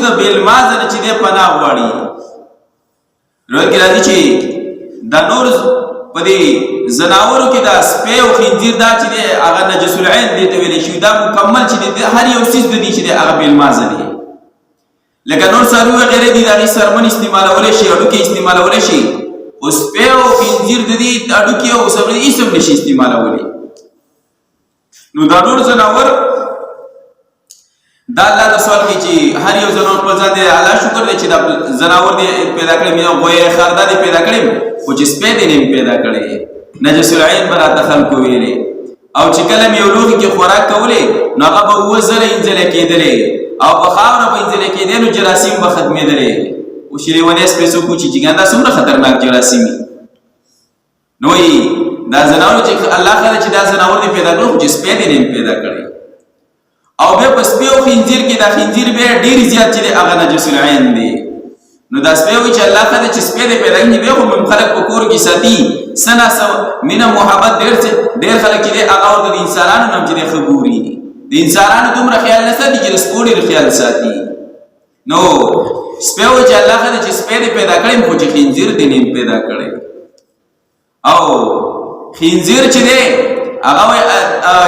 د بیلمازه نه چې دی پناه غواړي. روایت کې راځي چې دا نور په دې زناورو کې دا سپی او خنزیر دا چې دی هغه نجس العین دی ته ویلی شوي، دا مکمل چې دی هر یو څیز د دې چې دی هغه بیلمازه دی. لکه نور څاروي وغیره دي د هغې څرمن استعمالولی شي، هډوکي استعمالولی شي، خو سپی او خنزیر د دې هډوکي او څرمن هېڅ هم نشي استعمالولی. نو دا نور زناور دا الله ته سوال کوي چې هر یو زناور په ځان دی الله شکر دی چې دا زناور دی پیدا کړی، مې غوی خر دا دی پیدا کړی، خو چې سپی دی نه پیدا کړی. نجس العین به راته خلکو ویلې، او چې کله مې یو لوښي کې خوراک کولې نو هغه به 7 زره انځلې کېدلې، او په خاوره به انځلې کېدې نو جراثیم به ختمېدلې. اوس چې لیونی سپی څوک و چې جګان دا څومره خطرناک جراثیم وي. نو وایي دا زناور چې الله خلک چې دا زناور دی پیدا کړو، خو چې سپی دی نه پیدا کړی. او بیا په سپی او خنزیر کې دا خنزیر بیا ډېر زیات چې دی هغه نجس العین دی. نو دا سپی وایي چې الله خلک چې سپی دی پیدا کړي بیا خو خلک په کور کې ساتي، څه ناڅه مینه محبت ډېر خلک چې دی هغه ورته د انسانانو نه هم چې دی ښه ګوري، د انسانانو دومره خیال نه ساتي چې د سپو ډېر خیال ساتي. نو سپی وایي چې الله خلک چې سپی دی پیدا کړی خو چې خنزیر دی نه پیدا کړی. او خنزیر چې دی هغه وایي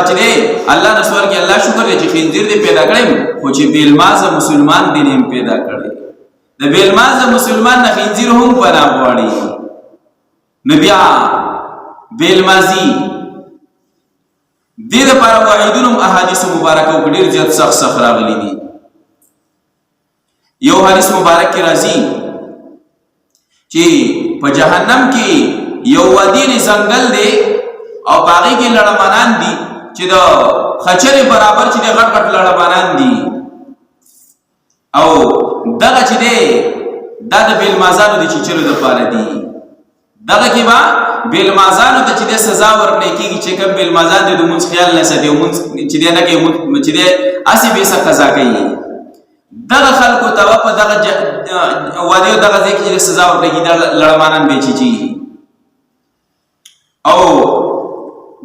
چې دی الله نه سوال کوي الله شکر دی چې خنزیر دی پیدا کړی، خو چې بیلمازه مسلمان دی نه پیدا کړی. د بیلمازه مسلمان نه خنزیر هم پناه غواړي. نو بیا بیلمازي دې دپاره واعدونو هم احادیثو مبارکو کې ډېر زیات سخت راغلي دي. یو حدیث مبارک کې راځي چې په جهنم کې یو وادي ځنګل دی او په هغې کې لړمانان دي چې د خچرې برابر چې دی غټ غټ لړمانان دي. او دغه چې دی دا د بیلمازانو د چیچلو دپاره دي. دغه کې به بیلمازانو ته چې دی سزا ورکړی کېږي چې کوم بیلمازان دی د مونځ خیال نه ساتي او مونځ چې دی نه کوي، چې دی هسې بېڅه قضا کوي. دغه خلکو ته به په دغه وادي او دغه ځای کې چې سزا ورکړی کېږي دا لړمانان به چیچي. او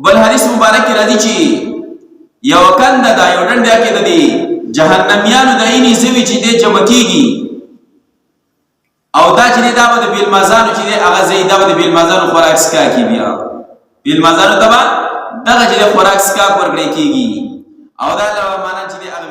بل حدیث مبارک کې راځي چې یو کنده دا یو ډنډه کې د دې جهنميانو د عیني زوی چې دی جمع کېږي، او دا چې دی دا به د بیلمازانو چې دی هغه ځای دا به د بیلمازانو خوراک څښاک کي. بیا بیلمازانو ته به دغه چې دی خوراک څښاک ورکړی کېږي، او دا لړمانان چې دی هغه